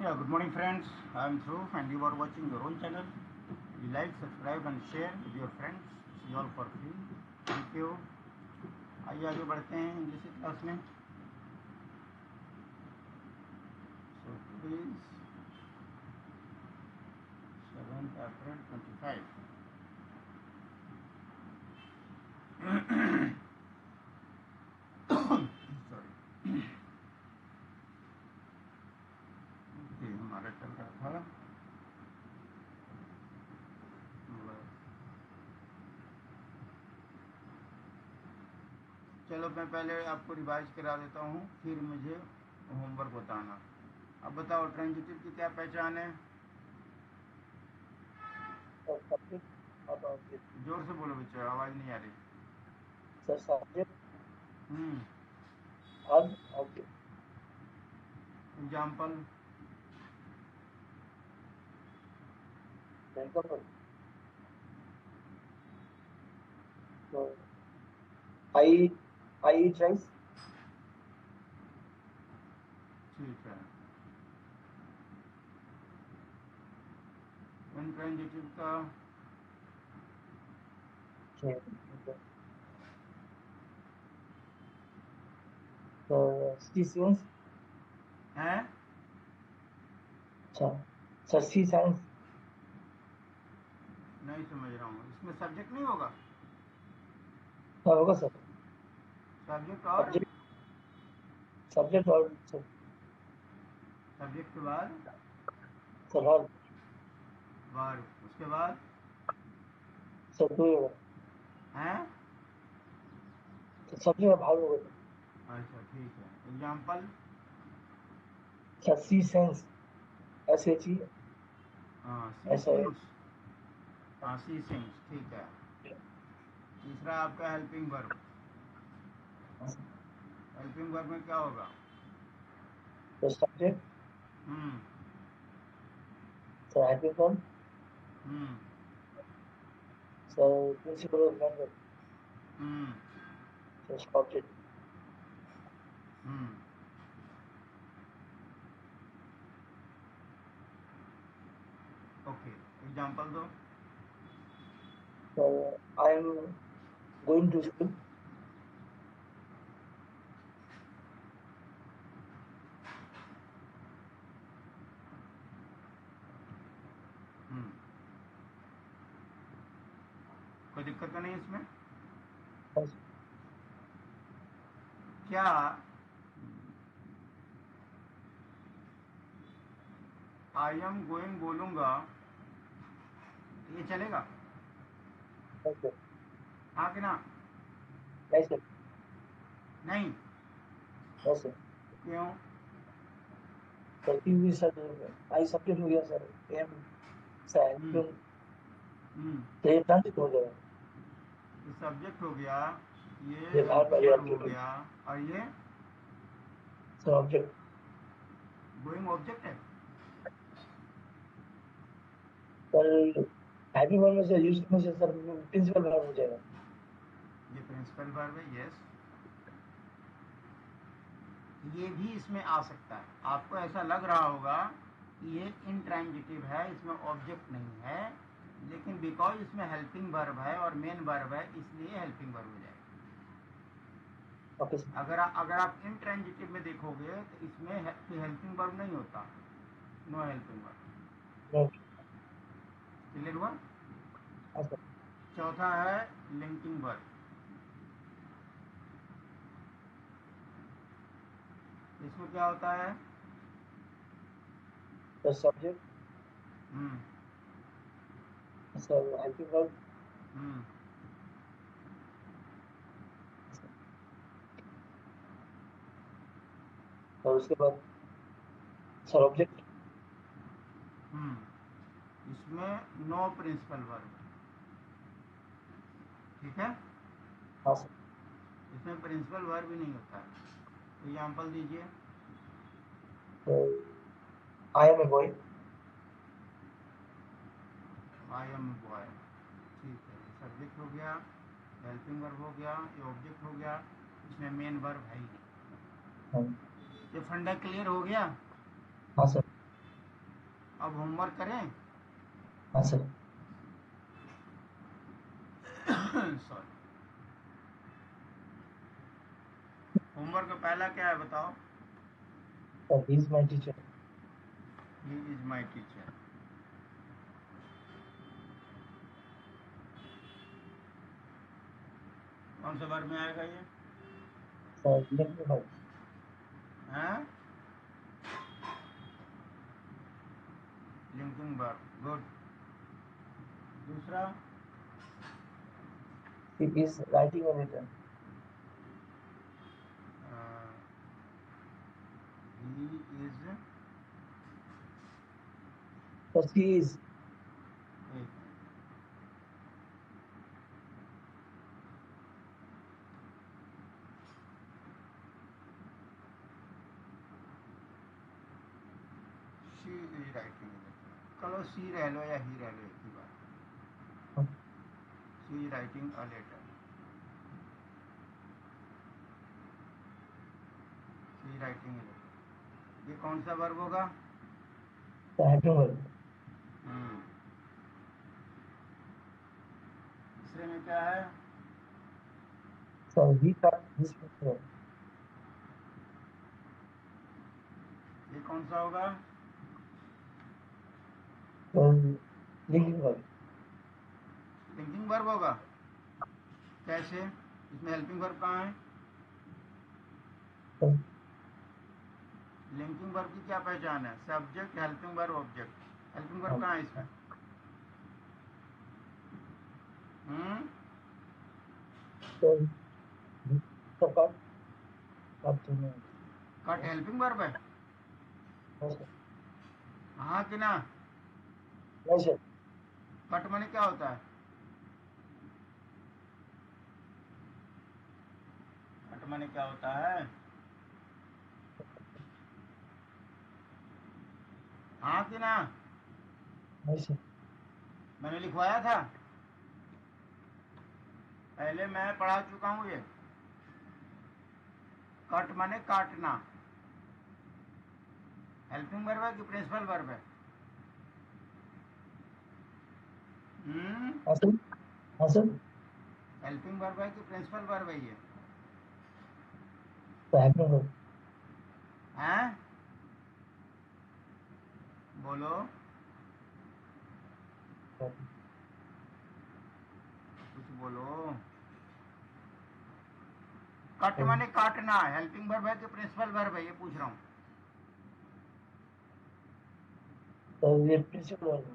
Yeah, good morning friends. I am Dhruv and you are watching your own channel. You like, subscribe and share with your friends. It's all for free. Thank you. आइए आगे बढ़ते हैं English की class में. So today is 7th April 25. Sorry. Okay, हमारा चल रहा था चलो मैं पहले आपको रिवाइज करा देता हूँ, फिर मुझे होमवर्क बताना. अब बताओ ट्रांजिटिव की क्या पहचान है? जोर से बोलो बच्चों, आवाज नहीं आ रही. Sir subject object. एग्जाम्पल. आई ईट राइस. ठीक है. इनट्रांजिटिव का सीसेंस है. अच्छा सर सीसेंस नहीं समझ रहा हूँ, इसमें सब्जेक्ट नहीं होगा. होगा सर. सब्जेक्ट और सब्जेक्ट और सब्जेक्ट के बाद सवाल वर्ब, उसके बाद सर दो है. तो सब्जेक्ट भाग होगा. अच्छा ठीक है. एग्जाम्पल. सर सीसेंस ऐसे चाहिए. हाँ सी ऐसा है. सिंग्स. हाँ सी सिंग्स ठीक है. तीसरा आपका हेल्पिंग वर्ब. हेल्पिंग वर्ब में क्या होगा? तो subject hmm sir helping verb hmm sir principle of manager hmm sir subject. Hmm okay. Example दो. Sir I am going to school. कोई दिक्कत तो नहीं इसमें? क्या आई एम गोइंग बोलूंगा ये चलेगा? हाँ कि ना? नहीं सर. नहीं. सर क्यों? करती हुई सर आई सब्जेक्ट हो गया सर. एम सर हम्म हेल्पिंग हम्म तो ये ट्रांजिट हो जाएगा. ये सब्जेक्ट हो गया, ये ये भाग हेल्पिंग वाली वर्ब हो ऑब्जेक्ट गया, और ये सर ऑब्जेक्ट. गोइंग ऑब्जेक्ट है. सर हेल्पिंग वर्ब में से यूज करने से सर प्रिंसिपल भाग हो जाएगा. ये प्रिंसिपल वर्ब है. यस, ये भी इसमें आ सकता है. आपको ऐसा लग रहा होगा कि ये इंट्रांजिटिव है, इसमें ऑब्जेक्ट नहीं है, लेकिन बिकॉज इसमें हेल्पिंग वर्ब है और मेन वर्ब है, इसलिए हेल्पिंग वर्ब हो जाएगा. Okay sir. अगर आप इंट्रांजिटिव में देखोगे तो इसमें हेल्पिंग वर्ब नहीं होता. No helping verb. क्लियर हुआ? चौथा है लिंकिंग वर्ब. इसमें क्या होता है? Sir subject hmm sir helping verb हम्म और उसके बाद सर ऑब्जेक्ट. इसमें नो प्रिंसिपल वर्ब. ठीक है. हाँ सर. इसमें प्रिंसिपल वर्ब भी नहीं होता है. एग्जाम्पल दीजिए. I am a boy. I am boy. ठीक है, ये सब्जेक्ट हो गया, हेल्पिंग वर्ब हो गया, ये ऑब्जेक्ट हो गया, इसमें मेन वर्ब है ही नहीं. ये फंडा क्लियर हो गया? हाँ सर. अब होमवर्क करें। हाँ सर। सॉरी। होमवर्क का पहला क्या है बताओ। Sir he is my teacher. He is my teacher. कौन सा वर्ब में आएगा ये? Sir linking verb. हैं? Linking verb, good. दूसरा? He is writing a letter. He is, sir she is. She is writing. चलो सी रह लो या ही रह लो, एक ही बात। She is writing a letter. She is writing a letter. ये कौन सा वर्ब होगा? Helping verb. दूसरे में क्या है? Sir he cut his finger. ये कौन सा होगा? Sir linking verb. Linking verb होगा। कैसे? इसमें हेल्पिंग वर्ब कहाँ है? सर लिंकिंग वर्ब की क्या पहचान है? Subject, helping verb, object. Helping verb कहाँ है इसमें? हम्म? सर सर कट कट नहीं। कट हेल्पिंग वर्ब है? हाँ सर। हाँ कि ना? नहीं सर। कट माने क्या होता है? कट माने क्या होता है? हाँ कि ना? नहीं सर। मैंने लिखवाया था पहले, मैं पढ़ा चुका हूँ ये। कट माने काटना। हेल्पिंग वर्ब है कि प्रिंसिपल वर्ब है? हाँ सर। हाँ सर। हेल्पिंग वर्ब है कि प्रिंसिपल वर्ब है ये? Sir helping verb. हैं? बोलो, कुछ बोलो। कट माने काटना, हेल्पिंग वर्ब है कि प्रिंसिपल वर्ब है ये पूछ रहा हूँ। सर ये प्रिंसिपल वर्ब है।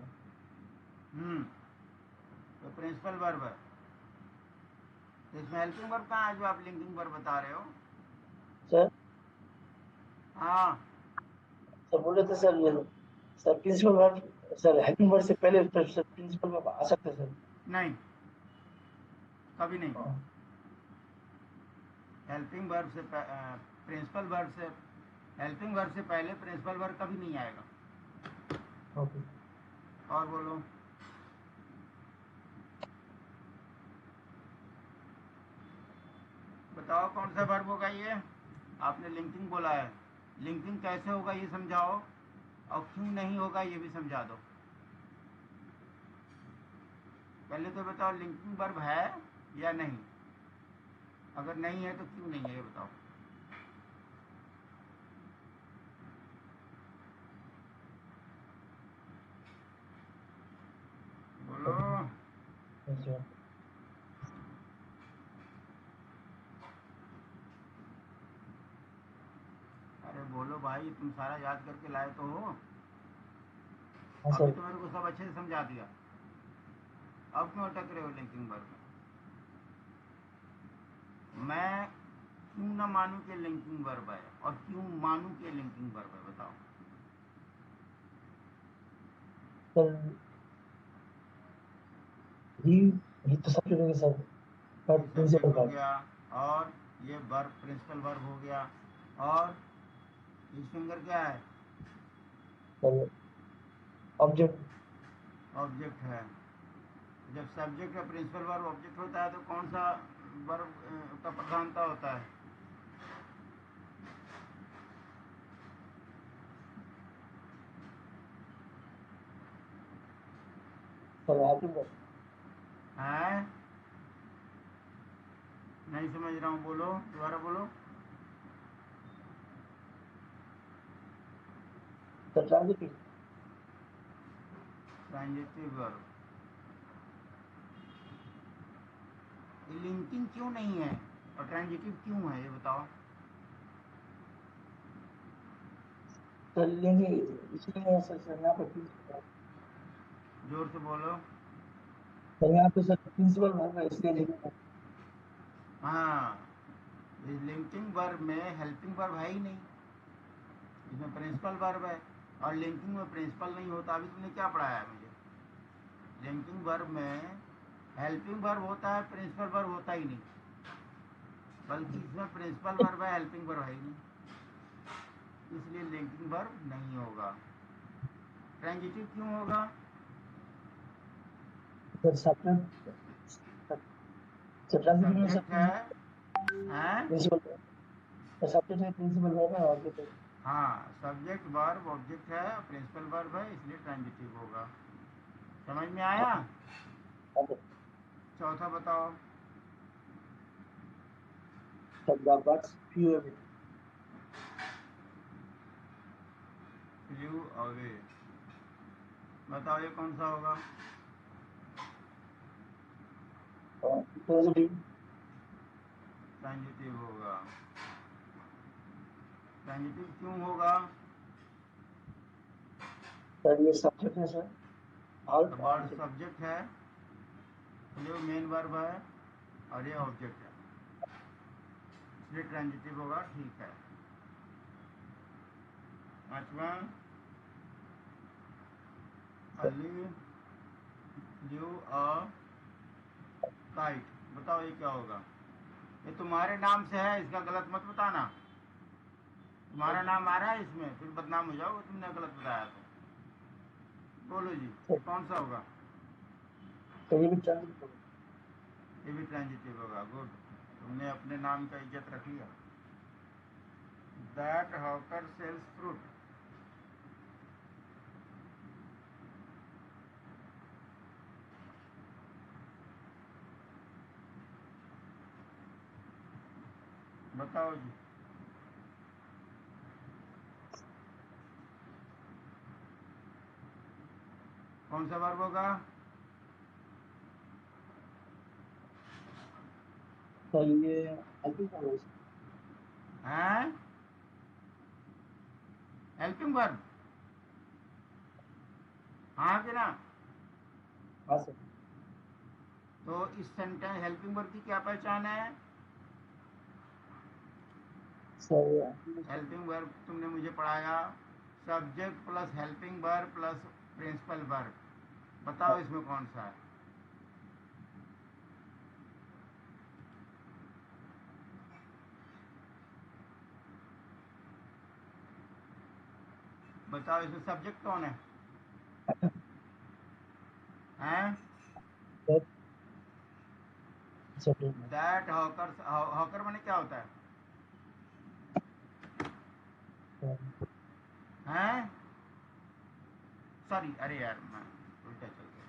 तो प्रिंसिपल वर्ब है। तो इसमें हेल्पिंग वर्ब कहाँ है जो आप लिंकिंग वर्ब बता रहे हो? सर हाँ। सर बोल रहे थे सर ये sir principal verb sir helping verb से पहले सर प्रिंसिपल वर्ब आ सकते हैं सर। नहीं, कभी नहीं। हाँ, हेल्पिंग वर्ब से प्रिंसिपल वर्ब से, हेल्पिंग वर्ब से पहले प्रिंसिपल वर्ब कभी नहीं आएगा। ओके। और बोलो। बताओ कौन सा वर्ब होगा ये? आपने लिंकिंग बोला है, लिंकिंग कैसे होगा ये समझाओ, और क्यों नहीं होगा ये भी समझा दो। पहले तो बताओ लिंकिंग वर्ब है या नहीं, अगर नहीं है तो क्यों नहीं है ये बताओ। बोलो। अच्छा। अरे बोलो भाई, तुम सारा याद करके लाए तो हो। हाँ अभी सर। तो मेरे को सब अच्छे से समझा दिया, अब क्यों अटक रहे हो लिंकिंग वर्ब में? मैं क्यों ना मानूं कि लिंकिंग वर्ब है, और क्यों मानूं कि लिंकिंग वर्ब है बताओ। सर ही ही तो सब जगह सर ये बट प्रिंसिपल सब्जेक्ट हो वर्ब। गया, और ये वर्ब प्रिंसिपल वर्ब हो गया, और इस फिंगर क्या है? Sir object. ऑब्जेक्ट है। जब सब्जेक्ट या प्रिंसिपल वर्ब ऑब्जेक्ट होता है तो कौन सा वर्ब का प्रधानता होता है? सर हेल्पिंग वर्ब है? नहीं समझ रहा हूँ, बोलो दोबारा बोलो। Sir transitive transitive verb. Linking क्यों नहीं है और ट्रांजिटिव क्यों है, ये बताओ। सर लेंगे इसलिए सर यहाँ पे प्रिंसिपल जोर से बोलो। सर यहाँ पे सर प्रिंसिपल वर्ब है इसलिए लिंकिंग हाँ, इस लिंकिंग वर्ब में हेल्पिंग वर्ब है ही नहीं, इसमें प्रिंसिपल वर्ब है। और लिंकिंग में प्रिंसिपल नहीं होता। अभी तुमने क्या पढ़ाया है मुझे? लिंकिंग वर्ब में हेल्पिंग वर्ब होता है, प्रिंसिपल वर्ब होता ही नहीं। बल्कि इसमें प्रिंसिपल वर्ब है, हेल्पिंग वर्ब है ही नहीं, इसलिए लिंकिंग वर्ब नहीं होगा। ट्रांजिटिव क्यों होगा? सर सब्जेक्ट सर ट्रांजिटिव में सर सब्जेक्ट है, हैं? प्रिंसिपल सब्जेक्ट है प्रिंसिपल वर्ब है ऑब्जेक्ट है हाँ, सब्जेक्ट वर्ब ऑब्जेक्ट है, प्रिंसिपल वर्ब है, इसलिए ट्रांजिटिव होगा। समझ में आया? चौथा बताओ। Sir the birds few away flu away, बताओ ये कौन सा होगा? ट्रांजिटिव ट्रांजिटिव होगा। ट्रांजिटिव क्यों होगा? सर ये सब्जेक्ट है sir all the bird object subject है, फ्लू मेन वर्ब है, और ये ऑब्जेक्ट है, इसलिए ट्रांजिटिव होगा। ठीक है। पांचवा, अली फ्लू अ काइट, बताओ ये क्या होगा? ये तुम्हारे नाम से है, इसका गलत मत बताना। तुम्हारा नाम आ रहा है इसमें, फिर बदनाम हो जाओगे तुमने गलत बताया तो। बोलो जी, ये कौन सा होगा? सर ये भी ट्रांजिटिव ये भी ट्रांजिटिव होगा। गुड, तुमने अपने नाम का इज्जत रख लिया। दैट हॉकर सेल्स फ्रूट, बताओ जी। कौन सा वर्ब होगा? सर ये हेल्पिंग वर्ब हैं? हेल्पिंग वर्ब, हाँ कि ना? हाँ सर तो इस सेंटेंस हेल्पिंग वर्ब की क्या पहचान है? सर हेल्पिंग वर्ब तुमने मुझे पढ़ाया, subject plus helping verb plus principal verb. बताओ इसमें कौन सा है? बताओ इसमें सब्जेक्ट कौन है? हैं? सर दैट हॉकर, हॉकर माने क्या होता है? हैं? सॉरी, अरे यार मैं उल्टा चल गया।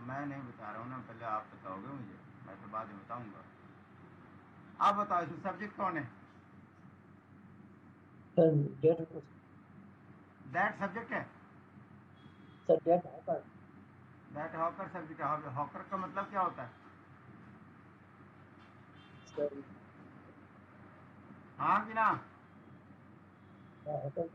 मैं नहीं बता रहा हूँ ना, पहले आप बताओगे मुझे, मैं तो बाद में बताऊंगा। आप बताओ इसमें सब्जेक्ट कौन है? सर डेट दैट सब्जेक्ट है। Sir that hawker that hawker subject है। हॉकर का मतलब क्या होता है? सर हाँ कि ना? हॉकर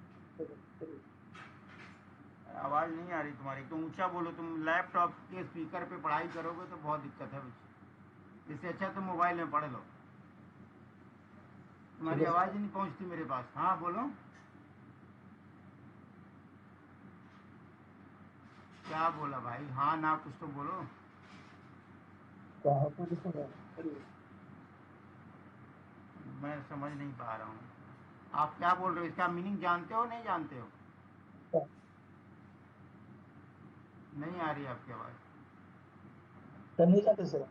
आवाज़ नहीं आ रही तुम्हारी, तुम ऊंचा बोलो। तुम लैपटॉप के स्पीकर पे पढ़ाई करोगे तो बहुत दिक्कत है बच्चे, इससे अच्छा तुम मोबाइल में पढ़ लो। ठीक तुम्हारी है आवाज़ सर ही नहीं पहुंचती मेरे पास। हाँ बोलो, क्या बोला भाई? हाँ ना, कुछ तो बोलो। तो हॉकर लिखो ना मैं समझ नहीं पा रहा हूँ, आप क्या बोल रहे हो? इसका मीनिंग जानते हो नहीं जानते हो? नहीं आ रही आपकी आवाज़। सर नहीं जाते सर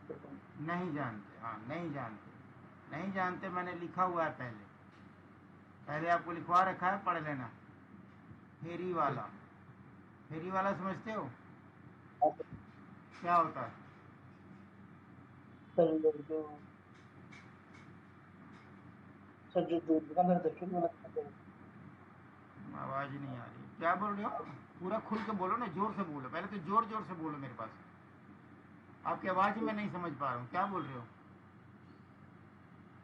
नहीं जानते, हाँ नहीं जानते। नहीं जानते, मैंने लिखा हुआ है पहले, पहले आपको लिखवा रखा है, पढ़ लेना। फेरी वाला, फेरी वाला समझते हो? हाँ सर। क्या होता है? सर जो सर जो दुकानदार था फिर वाला दुकानदार। आवाज नहीं आ रही, क्या बोल रहे हो? पूरा खुल के बोलो ना, जोर से बोलो, पहले तो जोर जोर से बोलो मेरे पास। आपकी आवाज ही मैं नहीं समझ पा रहा हूँ, क्या बोल रहे हो?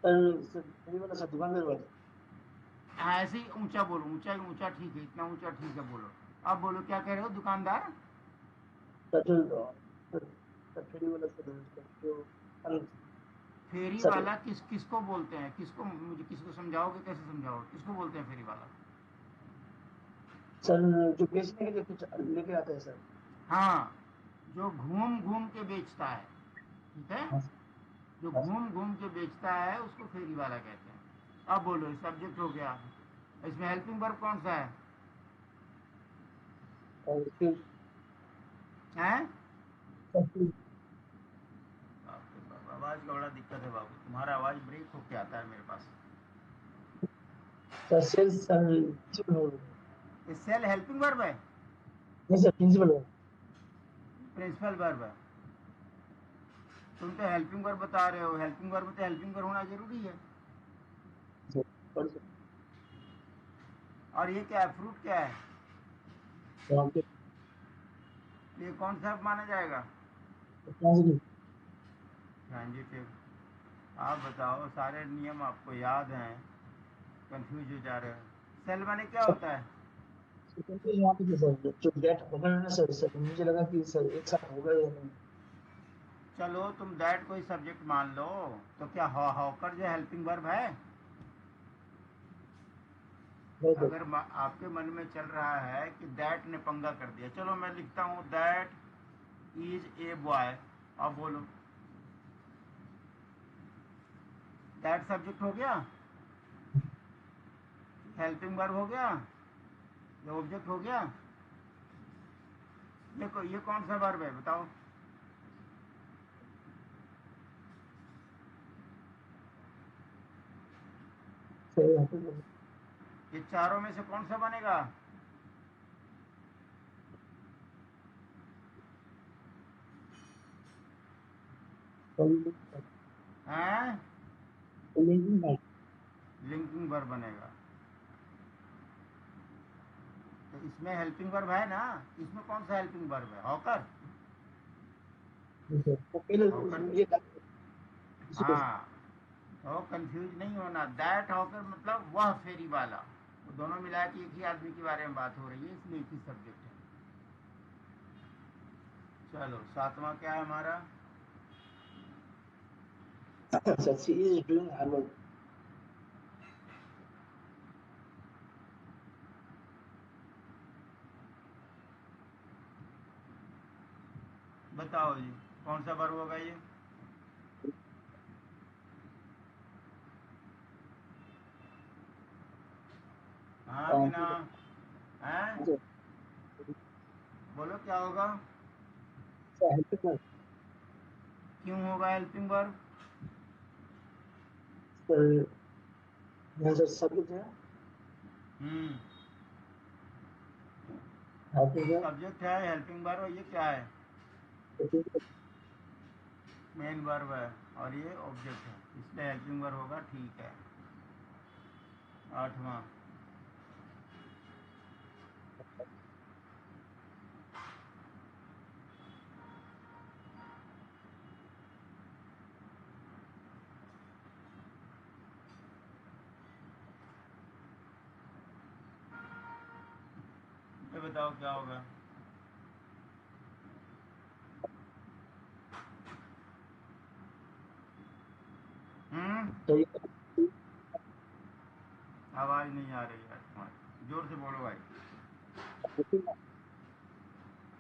सर फिर वाला सर दुकानदार वाला। हाँ, ऐसे ही ऊंचा बोलो, ऊंचा ऊंचा ठीक है, इतना ऊंचा ठीक है, बोलो। अब बोलो, क्या कह रहे हो, दुकानदार? सर जो सर सर फिर वाला सर जो अन- फेरी सर वाला किसको बोलते हैं? किसको, मुझे किसको समझाओगे, कैसे समझाओगे, किसको बोलते हैं फेरी वाला? सर जो बेचने के लिए कुछ लेके आता है सर। हाँ, जो घूम घूम के बेचता है, ठीक है। हाँ सर। जो हाँ सर। घूम घूम के बेचता है उसको फेरी वाला कहते हैं। अब बोलो, सब्जेक्ट हो गया। इसमें हेल्पिंग वर्ब कौन सा है? और फिर हैं? सर फिर बाप रे बाप, आवाज का बड़ा दिक्कत है बाबू, तुम्हारा आवाज ब्रेक होके आता है मेरे पास। सर सेल्स सर प्रिंसिपल हो गया। ये सेल हेल्पिंग वर्ब है? नहीं सर प्रिंसिपल हो प्रिंसिपल वर्ब है? तुम तो हेल्पिंग वर्ब बता रहे हो, हेल्पिंग वर्ब तो हेल्पिंग वर्ब होना जरूरी है। गया सर। और सर और ये क्या है, फ्रूट क्या है? वहाँ पे ये कौन सा माना जाएगा? ट्रांसलेट। ट्रांजिटिव। आप बताओ, सारे नियम आपको याद हैं, कंफ्यूज हो जा रहे हो। सेल माने क्या सर होता है? कंफ्यूज वहाँ पे थे सर जो डेट होगा ना सर सर मुझे लगा कि सर एक साथ होगा या नहीं। चलो, तुम दैट कोई सब्जेक्ट मान लो, तो क्या हॉकर जो हेल्पिंग वर्ब है? नहीं सर। अगर आपके मन में चल रहा है कि दैट ने पंगा कर दिया, चलो मैं लिखता हूँ, दैट इज ए बॉय। अब बोलो, दैट सब्जेक्ट हो गया, हेल्पिंग वर्ब हो गया, ये ऑब्जेक्ट हो गया। ये कौन सा वर्ब है, बताओ? सर यहाँ पे ये चारों में से कौन सा बनेगा? हैं? लिंकिंग लिंकिंग वर्ब बनेगा। तो इसमें हेल्पिंग वर्ब है ना, इसमें कौन सा हेल्पिंग वर्ब है, हॉकर? सर वो पहले हॉकर। ये इसी को हाँ, तो कंफ्यूज नहीं होना, दैट हॉकर मतलब वह फेरी वाला। वो दोनों मिला के एक ही आदमी के बारे में बात हो रही है, इसलिए एक ही सब्जेक्ट है। चलो, सातवां क्या है हमारा? Sir she is doing her work. बताओ जी, कौन सा वर्ब होगा ये? हाँ कि ना? हैं? सर बोलो, क्या होगा? Helping work. क्यों होगा हेल्पिंग वर्ब? सर यहाँ सर सब्जेक्ट है हम्म। Helping work. सब्जेक्ट है, हेल्पिंग वर्ब, ये क्या है? मेन वर्ब है, और ये ऑब्जेक्ट है, इसलिए हेल्पिंग वर्ब होगा, ठीक है। आठवां। ये बताओ क्या होगा? हम्म। तो ये आवाज नहीं आ रही है तुम्हारी, जोर से बोलो भाई।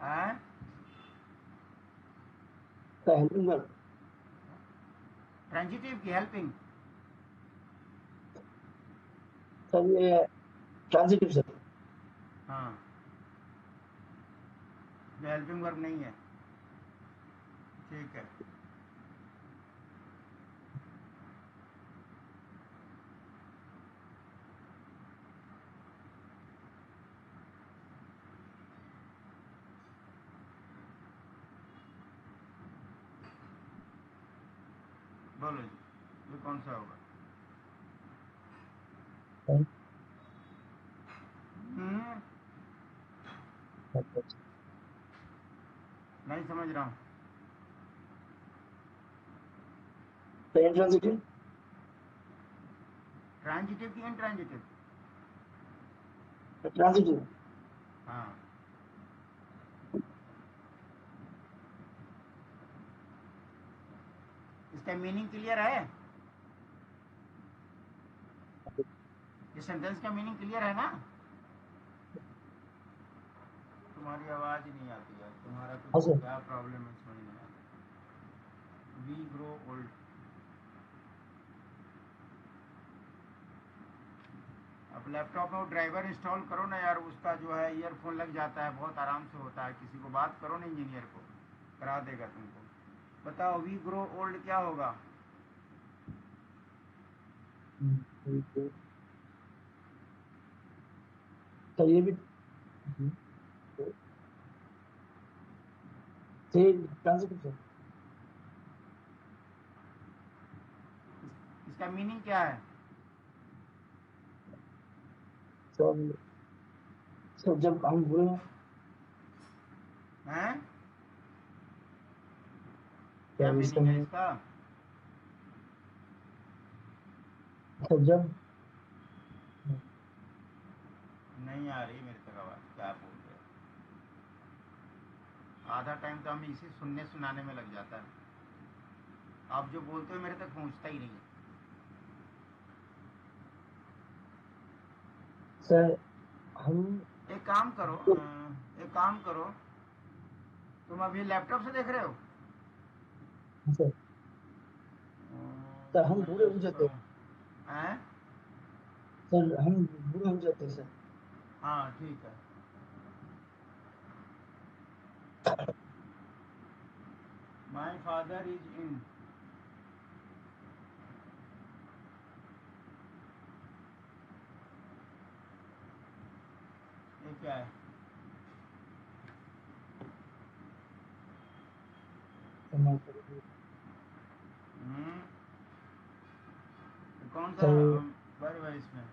हैं? Helping work. ट्रांजिटिव की हेल्पिंग? सर ये ट्रांजिटिव सर। हाँ, ये हेल्पिंग वर्ब नहीं है, ठीक है। बोलो जी, ये कौन सा होगा? हम्म, नहीं समझ रहा हूँ। तो इंट्रांजिटिव ट्रांजिटिव की इनट्रांजिटिव? ट्रांजिटिव हाँ, इसका मीनिंग क्लियर है? ये सेंटेंस का मीनिंग क्लियर है ना? तुम्हारी आवाज ही नहीं आती है, तुम्हारा हाँ कुछ सर क्या प्रॉब्लम है समझ नहीं आता। वी ग्रो ओल्ड, अब लैपटॉप में वो ड्राइवर इंस्टॉल करो ना यार, उसका जो है ईयरफोन लग जाता है, बहुत आराम से होता है। किसी को बात करो ना, इंजीनियर को, करा देगा तुमको। बताओ वी ग्रो ओल्ड क्या होगा? तो ये भी ट्रांजिटिव सर। इसका मीनिंग क्या है? सर सर जब हम बुरे हैं? क्या सर इसका मीनिंग है इसका? सर जब नहीं आ रही मेरे तक आवाज, क्या बोल रहे हो? आधा टाइम तो हमें इसी सुनने सुनाने में लग जाता है। आप जो बोलते हो मेरे तक पहुंचता ही नहीं है। सर हम एक काम करो, एक काम करो, तुम अभी लैपटॉप से देख रहे हो? सर सर हम बूढ़े हो जाते हैं हैं? सर हम बूढ़े हो जाते हैं सर। हाँ ठीक है। माई फादर इज इन, ये क्या है? हम्म, कौन सा सर वर्ब है इसमें?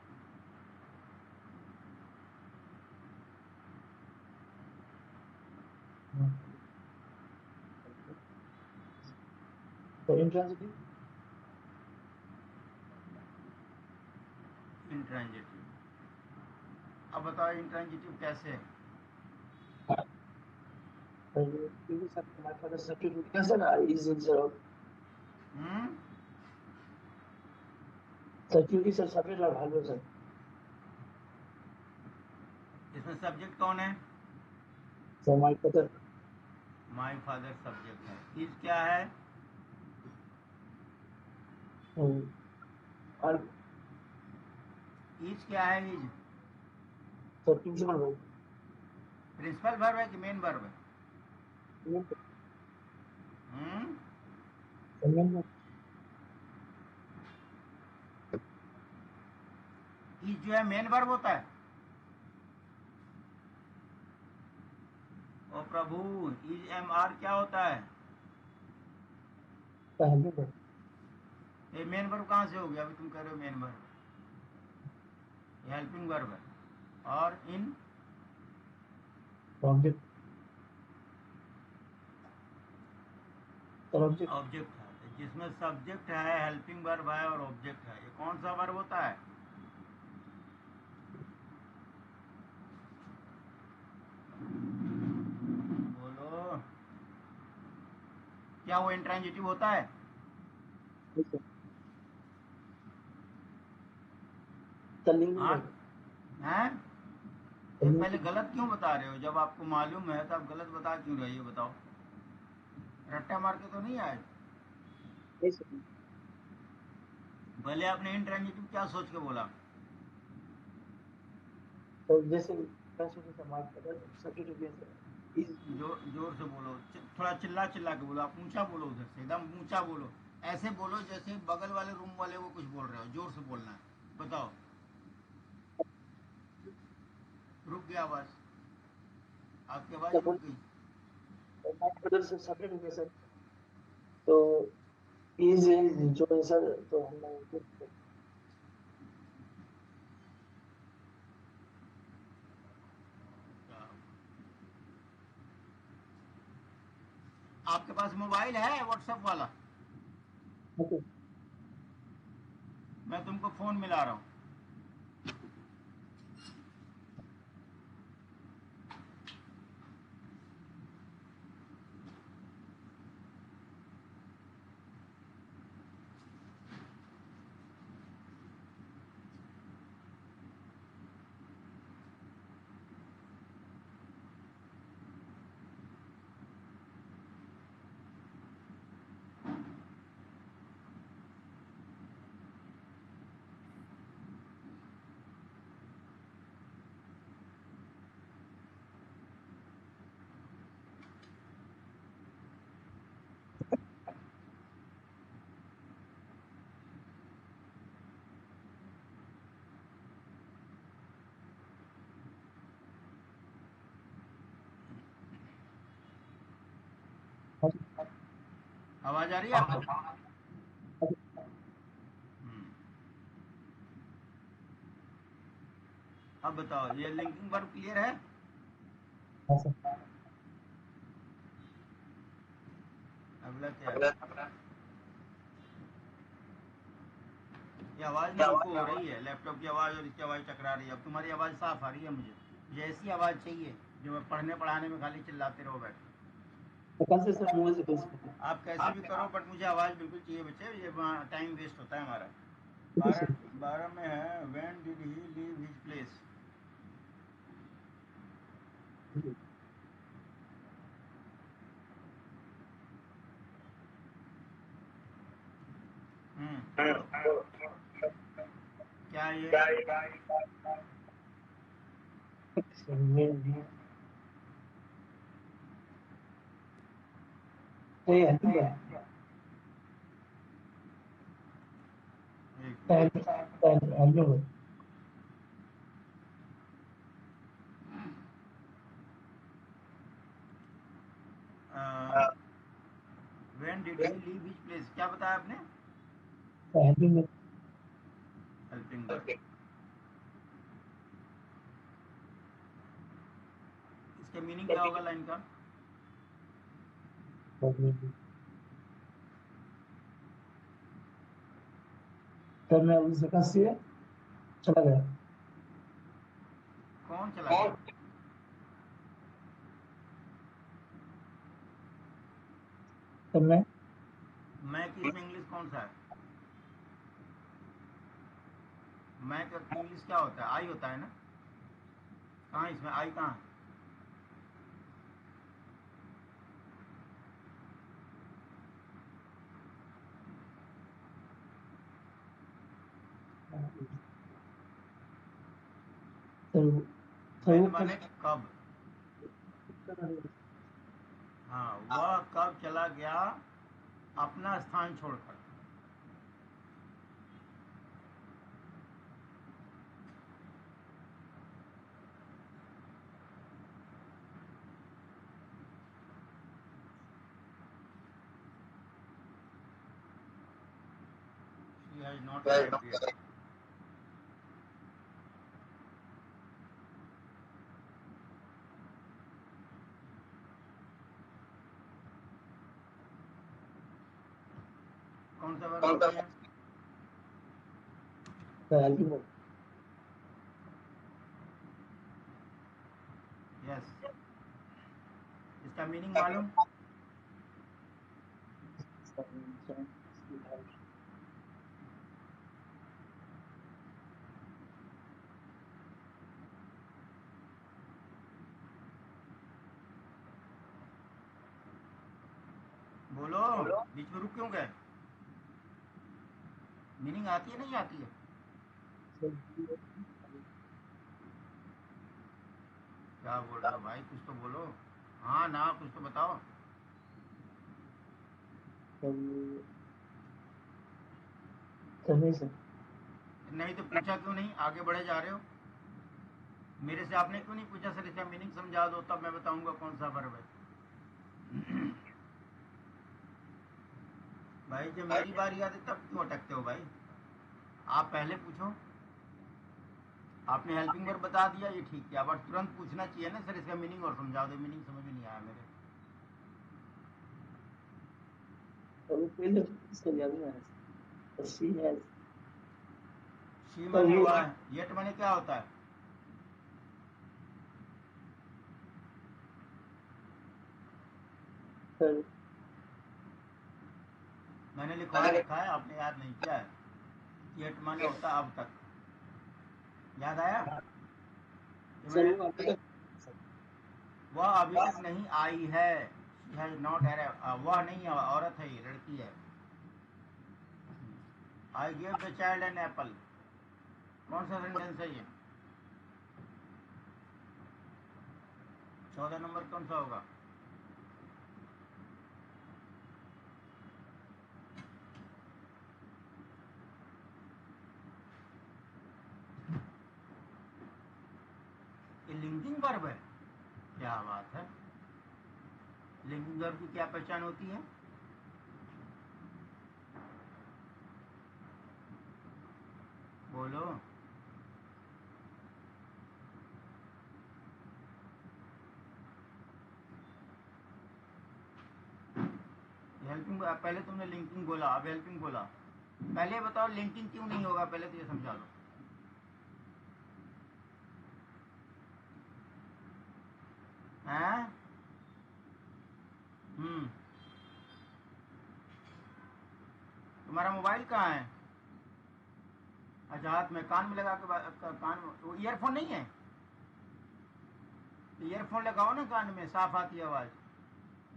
तो इंट्रांजिटिव इंट्रांजिटिव। अब बताओ इंट्रांजिटिव कैसे है? क्योंकि सर हमारे फादर सब्जेक्ट क्या sir is in sir hmm, sir क्योंकि सर सब्जेक्ट ला भालो सर इसमें सब्जेक्ट कौन है? सर हमारे फादर माई फादर सब्जेक्ट है। इज क्या है? और इज क्या है? इज सर प्रिंसिपल भाई प्रिंसिपल वर्ब है कि मेन वर्ब है? हम्म, इज जो है मेन वर्ब होता है। ओ प्रभु, इज एम आर क्या होता है? ये मेन वर्ब कहाँ से हो गया? अभी तुम कह रहे हो मेन वर्ब, ये हेल्पिंग वर्ब है। और इन ऑब्जेक्ट सर ऑब्जेक्ट ऑब्जेक्ट है, तो जिसमें सब्जेक्ट है, हेल्पिंग वर्ब है और ऑब्जेक्ट है, ये कौन सा वर्ब होता है? बोलो, क्या वो इंट्रांजिटिव होता है? सर लिंग हाँ, हैं? ये पहले वर्ब गलत क्यों बता रहे हो? जब आपको मालूम है तो आप गलत बता क्यों रहे हो? ये बताओ, रट्टा मार के तो नहीं आए? पहले आपने इंट्रांजिटिव क्या सोच के बोला? तो जैसे ट्रांसलेशन हमारे फादर सब्जेक्ट इज जोर से बोलो, थोड़ा चिल्ला चिल्ला के बोलो, आप ऊंचा बोलो, उधर से एकदम ऊंचा बोलो। ऐसे बोलो जैसे बगल वाले रूम वाले वो कुछ बोल रहे हो, जोर से बोलना है। बताओ। रुक गया आवाज, आपकी आवाज रुक गई। हमारे फादर सब्जेक्ट हो गया सर तो इज जो है सर, तो हम लोग आपके पास मोबाइल है व्हाट्सएप वाला? ओके। मैं तुमको फोन मिला रहा हूँ। आवाज आ रही है आपको? हम्म। अब बताओ, ये लिंकिंग वर्ब क्लियर है? हाँ सर। अगला क्या है? ये आवाज ना इको हो रही है, लैपटॉप की आवाज और इसकी आवाज टकरा रही है। अब तुम्हारी आवाज साफ आ रही है मुझे ऐसी आवाज चाहिए जो मैं पढ़ने पढ़ाने में खाली चिल्लाते रहो बैठ। तो कल से सर 9 बजे कल से आप कैसे भी करो बट मुझे आवाज बिल्कुल चाहिए बच्चे, ये टाइम वेस्ट होता है हमारा। ठीक है सर। 12 में है, when did he leave his place. बोलो क्या ये? तो ये हेल्पिंग वर्ब एक helping verb. When did he leave his place, क्या बताया आपने? Helping verb. Helping verb. इसका मीनिंग क्या होगा लाइन का? सर मैं उस जगह से चला गया। कौन चला गया? सर मैं कि इसमें इंग्लिश कौन सा है? मैं का इंग्लिश क्या होता है? आई होता है ना? कहाँ इसमें आई कहाँ है? सर सर वेन वो माने कब। हाँ, वह कब चला गया अपना स्थान छोड़कर। She has not arrived yet. कौन सा वर्ब बोले हैं? Helping verb. यस। इसका मीनिंग मालूम? बोलो, बीच में रुक क्यों गए? मीनिंग आती है नहीं आती है? क्या बोल रहे हो भाई, कुछ तो बोलो। हाँ ना, कुछ तो बताओ। सर नहीं सर। नहीं तो पूछा क्यों नहीं? आगे बढ़े जा रहे हो। मेरे से आपने क्यों नहीं पूछा सर इसका मीनिंग समझा दो, तब मैं बताऊंगा कौन सा वर्ब है। भाई जब मेरी बारी आती तब क्यों अटकते हो भाई? आप पहले पूछो। आपने हेल्पिंग वर्ब बता दिया, ये ठीक किया, बट तुरंत पूछना चाहिए ना सर इसका मीनिंग और समझा दो। मीनिंग समझ में नहीं आया मेरे। तो पहले इसका याद नहीं आया। सी है शी तो माने वो हुआ है, येट माने क्या होता है? सर मैंने लिखवा रखा है, आपने याद नहीं किया है। येट माने होता है अब तक। याद आया कि सर मैंने, वो अभी तक वह अभी तक नहीं आई है। She has not arrived. वह नहीं है, औरत है, ये लड़की है। I give the child an apple. कौन सा सेंटेंस है ये? 14 नंबर कौन सा होगा? ये लिंकिंग वर्ब है। क्या बात है। लिंकिंग वर्ब की क्या पहचान होती है? बोलो। हेल्पिंग, पहले तुमने लिंकिंग बोला, अब हेल्पिंग बोला। पहले बताओ लिंकिंग क्यों नहीं होगा, पहले तो ये समझा दो। हैं? तुम्हारा मोबाइल कहाँ है? अच्छा, हाथ में, कान में लगा के कान में, वो ईयरफोन नहीं है? ईयरफोन लगाओ ना कान में, साफ आती है आवाज।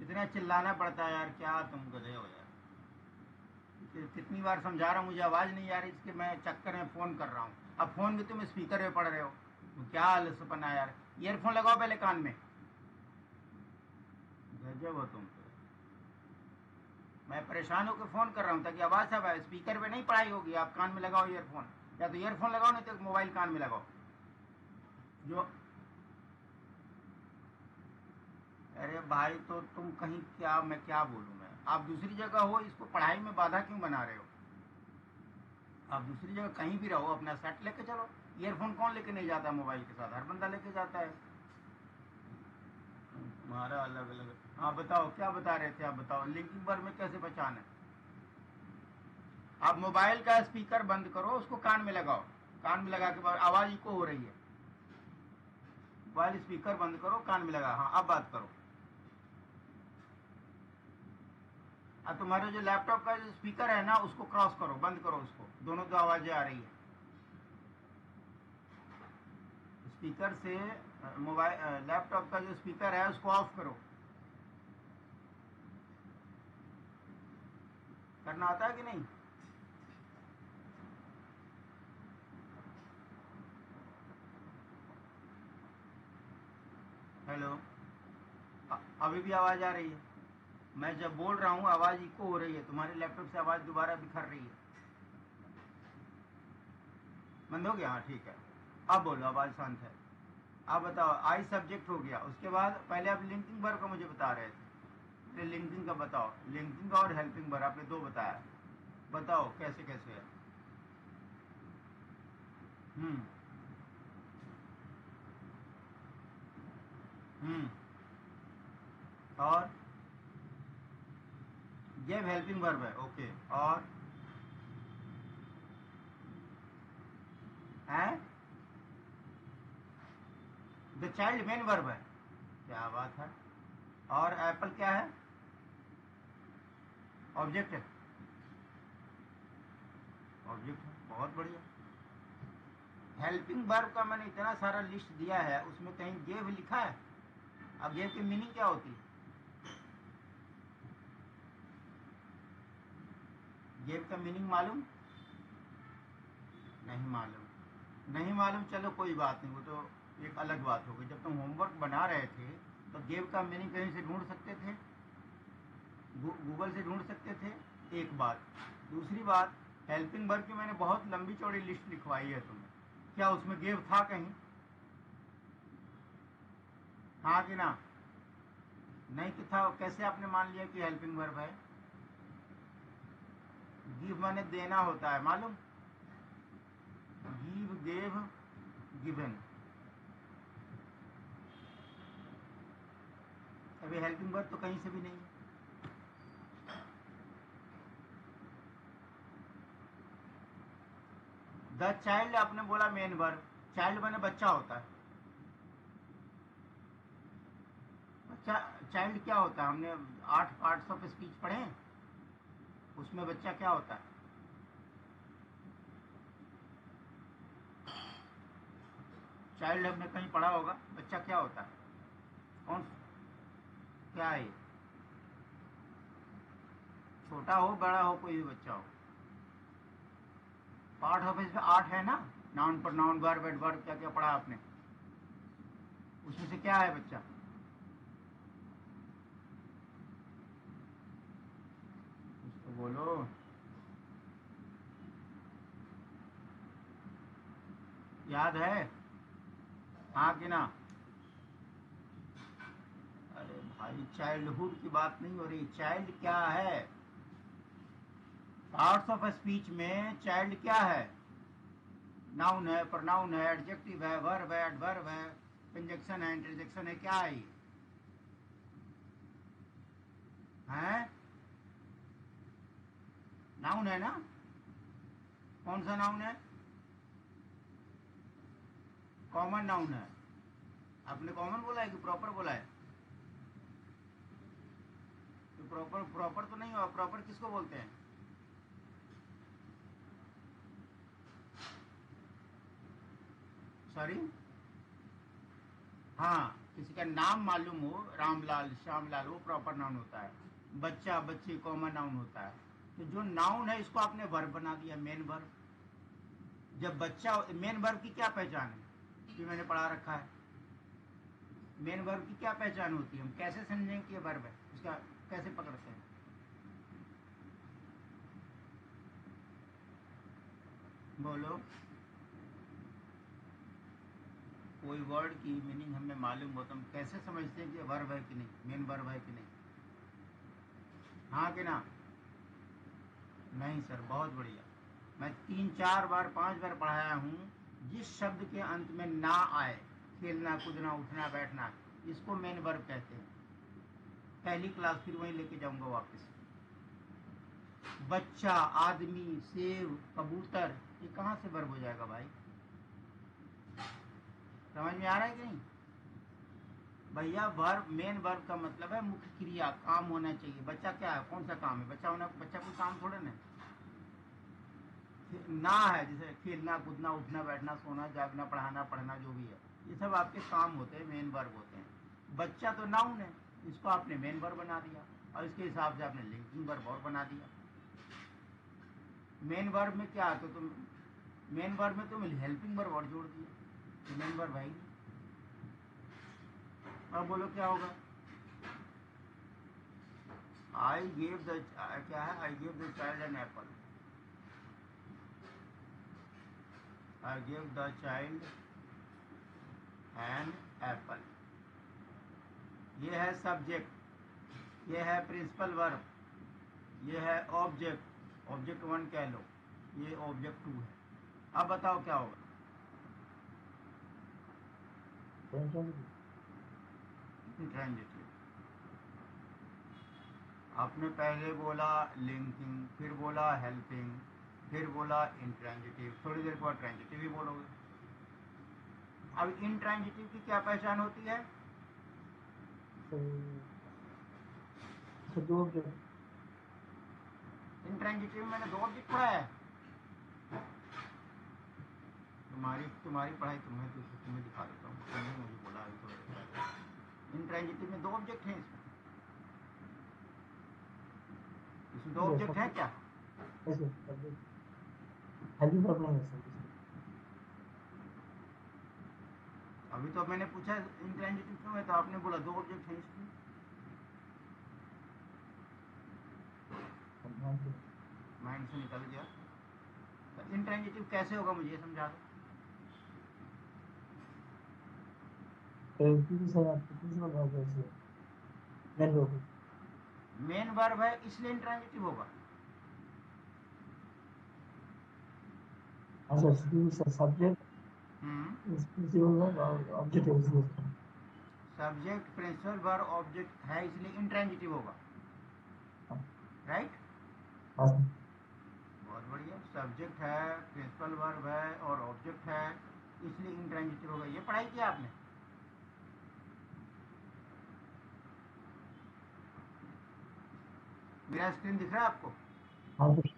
इतना चिल्लाना पड़ता है यार, क्या तुम गधे हो यार। कितनी बार समझा रहा हूँ, मुझे आवाज नहीं आ रही, इसके मैं चक्कर में फोन कर रहा हूँ। अब फोन भी तुम स्पीकर पे पढ़ रहे हो, तो क्या आलसपना यार। ईयरफोन लगाओ पहले कान में। गजब हो तुम तो। मैं परेशान होकर फोन कर रहा हूँ ताकि आवाज सब आए, स्पीकर पे नहीं पढ़ाई होगी। आप कान में लगाओ ईयरफोन, या तो ईयरफोन लगाओ, नहीं तो मोबाइल कान में लगाओ। जो, अरे भाई तो तुम कहीं, क्या मैं क्या बोलूँ मैं। आप दूसरी जगह हो, इसको पढ़ाई में बाधा क्यों बना रहे हो? आप दूसरी जगह कहीं भी रहो, अपना सेट लेके चलो। ईयरफोन कौन लेके नहीं जाता है मोबाइल के साथ? हर बंदा लेके जाता है। तुम्हारा अलग अलग। हाँ बताओ, क्या बता रहे थे आप? बताओ लिंकिंग वर्ब में कैसे पहचान है? आप मोबाइल का स्पीकर बंद करो, उसको कान में लगाओ। कान में लगा के आवाज इको हो रही है। मोबाइल स्पीकर बंद करो, कान में लगा। हाँ अब बात करो। अब तुम्हारे जो लैपटॉप का जो स्पीकर है ना, उसको क्रॉस करो, बंद करो उसको, दोनों दो आवाजें आ रही है स्पीकर से। मोबाइल लैपटॉप का जो स्पीकर है उसको ऑफ करो। करना आता है कि नहीं? हेलो? अभी भी आवाज आ रही है? मैं जब बोल रहा हूँ आवाज इको हो रही है, तुम्हारे लैपटॉप से आवाज दोबारा बिखर रही है। बंद हो गया? हाँ ठीक है। अब बोलो, आवाज शांत है। आप बताओ, आई सब्जेक्ट हो गया, उसके बाद पहले आप लिंकिंग वर्ब का मुझे बता रहे थे। लिंकिंग का बताओ। लिंकिंग का और हेल्पिंग वर्ब आपने दो बताया। बताओ कैसे कैसे है। हम्म। हम्म। और ये हेल्पिंग वर्ब है, ओके। और है द चाइल्ड मेन वर्ब है। क्या बात है। और एप्पल क्या है? ऑब्जेक्ट है। ऑब्जेक्ट है, बहुत बढ़िया। हेल्पिंग वर्ब का मैंने इतना सारा लिस्ट दिया है, उसमें कहीं गेव लिखा है? अब गेव की मीनिंग क्या होती है? गेव का मीनिंग मालूम? नहीं मालूम। नहीं मालूम, चलो कोई बात नहीं, वो तो एक अलग बात हो गई। जब तुम होमवर्क बना रहे थे तो गेव का मीनिंग कहीं से ढूंढ सकते थे? गूगल से ढूंढ सकते थे? एक बात। दूसरी बात, हेल्पिंग वर्ब की मैंने बहुत लंबी चौड़ी लिस्ट लिखवाई है तुम्हें, क्या उसमें गेव था कहीं? हाँ कि ना? नहीं कि था, कैसे आपने मान लिया कि हेल्पिंग वर्ब है? गिव माने देना होता है, मालूम? Give, gave, given. अभी हेल्पिंग वर्ब तो कहीं से भी नहीं है। द चाइल्ड आपने बोला मेन वर्ब, चाइल्ड माने बच्चा होता है। बच्चा, चाइल्ड क्या होता है? हमने 8 पार्ट्स ऑफ स्पीच पढ़े हैं, उसमें बच्चा क्या होता है? चाइल्ड हमने कहीं पढ़ा होगा, बच्चा क्या होता है? कौन, क्या है? छोटा हो बड़ा हो कोई भी बच्चा हो। पार्ट ऑफ स्पीच में 8 है ना, नाउन पर नाउन, वर्ब एडवर्ब, क्या क्या पढ़ा आपने? उसमें से क्या है बच्चा? कुछ तो बोलो। याद है? हाँ कि ना? अरे भाई, चाइल्डहुड की बात नहीं हो रही। चाइल्ड क्या है? पार्ट्स ऑफ स्पीच में चाइल्ड क्या है? नाउन है, प्रोनाउन है, एडजेक्टिव है, वर्ब है, एडवर्ब है, कंजक्शन है, इंटरजेक्शन है, क्या है ये? है नाउन है ना? कौन सा नाउन है? कॉमन नाउन है। आपने कॉमन बोला है कि प्रॉपर बोला है? तो प्रॉपर, प्रॉपर तो नहीं हुआ। प्रॉपर किसको बोलते हैं? सॉरी, हाँ, किसी का नाम मालूम हो, रामलाल, श्यामलाल, वो प्रॉपर नाउन होता है। बच्चा, बच्ची कॉमन नाउन होता है। तो जो नाउन है इसको आपने वर्ब बना दिया, मेन वर्ब। जब बच्चा, मेन वर्ब की क्या पहचान है? ये मैंने पढ़ा रखा है। मेन वर्ब की क्या पहचान होती है? हम कैसे समझेंगे कि ये वर्ब है? उसका कैसे पकड़ते हैं? बोलो। कोई वर्ड की मीनिंग हमें मालूम हो तो हम कैसे समझते हैं कि वर्ब है कि नहीं, मेन वर्ब है कि नहीं? हाँ कि ना? नहीं सर, बहुत बढ़िया। मैं 3-4 बार 5 बार पढ़ाया हूँ। जिस शब्द के अंत में ना आए, खेलना, कूदना, उठना, बैठना, इसको मेन वर्ब कहते हैं। पहली क्लास फिर वहीं लेके जाऊंगा वापस। बच्चा, आदमी, सेब, कबूतर, ये कहाँ से वर्ब हो जाएगा भाई? समझ में आ रहा है कि नहीं? भैया, वर्ब, मेन वर्ब का मतलब है मुख्य क्रिया, काम होना चाहिए। बच्चा क्या है? कौन सा काम है? बच्चा होना, बच्चा कोई काम थोड़े ना। ना है जैसे खेलना, कूदना, उठना, बैठना, सोना, जागना, पढ़ाना, पढ़ना, जो भी है, ये सब आपके काम होते हैं, मेन वर्ब होते हैं। बच्चा तो नाउन है, इसको आपने मेन वर्ब बना दिया, और इसके हिसाब से आपने लिंकिंग वर्ब और बना दिया। मेन वर्ब में क्या है? तो तुम मेन वर्ब में तुम हेल्पिंग वर्ब और जोड़ दिए, तो मेन वर्ब है ही नहीं। अब बोलो क्या होगा? आई गेव द, क्या है? I gave the child an apple. I gave the child an apple. ये है सब्जेक्ट, ये है प्रिंसिपल वर्ब, ये है ऑब्जेक्ट, ऑब्जेक्ट 1 कह लो, ये ऑब्जेक्ट 2 है। अब बताओ क्या होगा? इंट्रांजिटिव। आपने पहले बोला लिंकिंग, फिर बोला हेल्पिंग, फिर बोला इंट्रांजिटिव, थोड़ी देर बाद ट्रांजिटिव ही बोलोगे। अब इंट्रांजिटिव की क्या पहचान होती है? इंट्रांजिटिव में मैंने 2 ऑब्जेक्ट पढ़ा है। तुम्हारी पढ़ाई तुम्हें दिखा देता हूँ, तुमने मुझे बोला अभी तो। इंट्रांजिटिव में 2 ऑब्जेक्ट हैं। इसमें 2 ऑब्जेक्ट हैं क्या? अभी तो मैंने पूछा इंट्रांजिटिव क्यों है, तो आपने बोला 2 ऑब्जेक्ट हैं इसमें। माइंड से निकल गया। तो इंट्रांजिटिव कैसे होगा, मुझे समझा दो। मेन वर्ब है इसलिए इंट्रांजिटिव होगा। हाँ सर, सब्जेक्ट हम्म, प्रिंसिपल वर्ब और ऑब्जेक्ट है इसलिए। सब्जेक्ट प्रिंसिपल वर्ब ऑब्जेक्ट है इसलिए इंट्रांजिटिव होगा, राइट। हाँ सर। बहुत बढ़िया, सब्जेक्ट है, प्रिंसिपल वर्ब है और ऑब्जेक्ट है, इसलिए इंट्रांजिटिव होगा। ये पढ़ाई किया आपने? मेरा स्क्रीन दिख रहा है आपको? हाँ सर।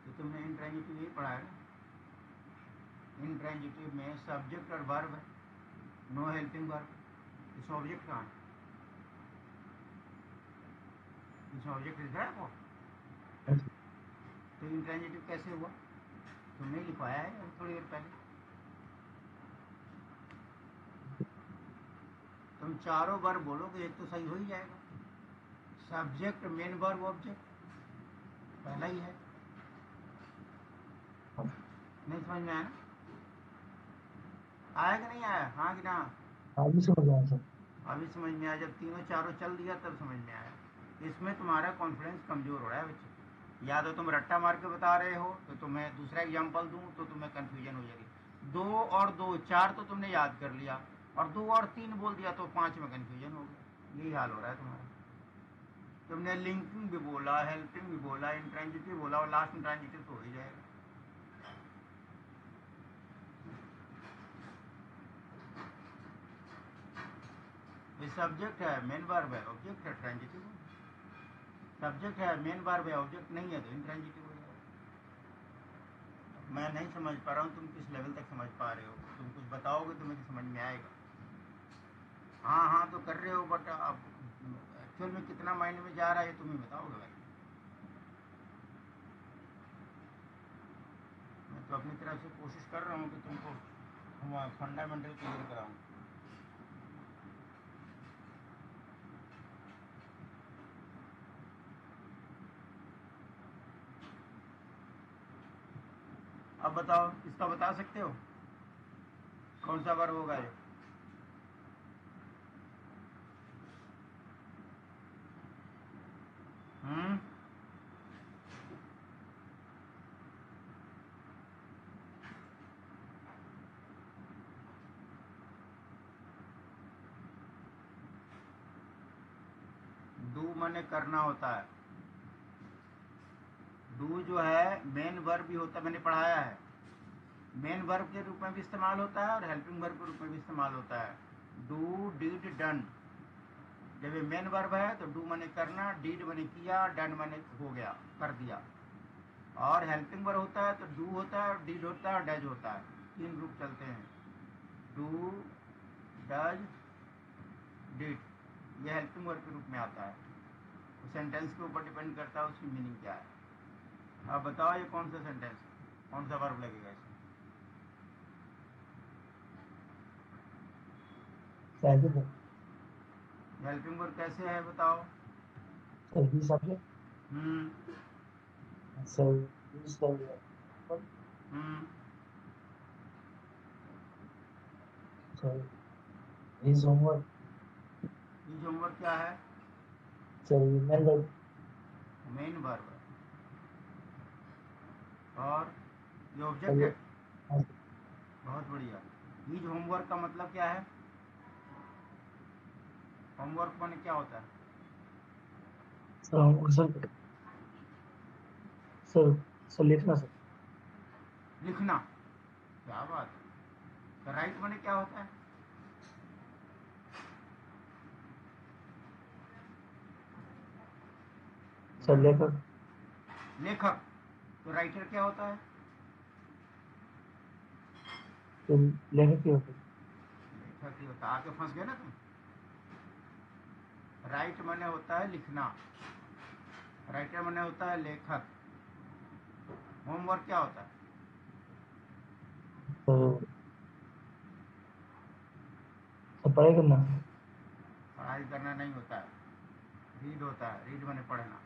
तो तुमने इंट्रांजिटिव यही पढ़ा है ना। इंट्रांजिटिव में सब्जेक्ट और वर्ब है, नो हेल्पिंग वर्ब। इसमें ऑब्जेक्ट कहाँ है? इसमें ऑब्जेक्ट दिख रहा है आपको? हाँ सर। तो इंट्रांजिटिव कैसे हुआ? तुमने लिखवाया है अभी थोड़ी देर पहले। तुम चारों वर्ब बोलोगे एक तो सही हो ही जाएगा। सब्जेक्ट मेन वर्ब ऑब्जेक्ट पहला ही है। हाँ, नहीं समझ में आया ना? आया कि नहीं आया, हाँ कि ना? आगे समझ आया सर। अभी समझ में आया, जब तीनों चारों चल दिया तब समझ में आया। इसमें तुम्हारा कॉन्फिडेंस कमजोर हो रहा है बच्चे। या तो तुम रट्टा मार के बता रहे हो, तो तुम्हें दूसरा एग्जाम्पल दूं तो तुम्हें कन्फ्यूजन हो जाएगी। 2 और 2 4 तो तुमने याद कर लिया, और 2 और 3 बोल दिया तो 5 में कन्फ्यूजन हो गया। यही हाल हो रहा है तुम्हारा। तुमने लिंकिंग भी बोला, हेल्पिंग भी बोला, इंट्रांजिटिव बोला, और लास्ट में ट्रांजिटिव तो हो ही जाएगा। ये सब्जेक्ट है, मेन वर्ब है, ऑब्जेक्ट है, ट्रांजिटिव है। सब्जेक्ट है, मेन वर्ब है, ऑब्जेक्ट नहीं है, तो इंट्रांजिटिव हो जाएगा। मैं नहीं समझ पा रहा हूँ तुम किस लेवल तक समझ पा रहे हो। तुम कुछ बताओगे तो मुझे समझ में आएगा। हाँ हाँ तो कर रहे हो, बट अब एक्चुअल में कितना माइंड में जा रहा है ये तुम ही बताओगे भाई। मैं तो अपनी तरफ से कोशिश कर रहा हूँ कि तुमको फंडामेंटल क्लियर कराऊँ। अब बताओ, इसका बता सकते हो कौन सा वर्ब होगा ये? हम्म, डू मने करना होता है। डू जो है मेन वर्ब भी होता है, मैंने पढ़ाया है। मेन वर्ब के रूप में भी इस्तेमाल होता है और हेल्पिंग वर्ब के रूप में भी इस्तेमाल होता है। Do, did, done. जब ये मेन वर्ब है तो डू मने करना, डीड मने किया, डन मने हो गया, कर दिया। और हेल्पिंग वर्ब होता है तो डू होता है, डीड होता है और डज होता है। 3 ग्रुप चलते हैं, डू, डज, डिड। ये हेल्पिंग वर्ब के रूप में आता है। तो सेंटेंस के ऊपर डिपेंड करता है उसकी मीनिंग क्या है। अब बताओ ये कौन सा सेंटेंस, कौन सा वर्ब लगेगा इसमें? Thank you sir. Helping verb कैसे है बताओ? Sir he subject. Hmm, sir use कर लिया। हम्म। Sir his homework. ये जो होमवर्क क्या है? Sir main verb. Main verb है। और ये सर ऑब्जेक्ट ये। है। हाँ सर। बहुत बढ़िया। ईज होमवर्क का मतलब क्या है? होमवर्क माने क्या होता है? Sir homework sir. Sir sir लिखना सर। लिखना। क्या बात है। तो राइट माने क्या होता है? सर लेखक। लेखक। तो राइटर क्या होता है? तो लेखक ही होता है। लेखक ही होता है। आके फंस गए ना तुम। राइट माने होता है लिखना, राइटर माने होता है लेखक। होमवर्क क्या होता है? तो सर पढ़ाई करना। पढ़ाई करना नहीं होता है, रीड होता है। रीड माने पढ़ना।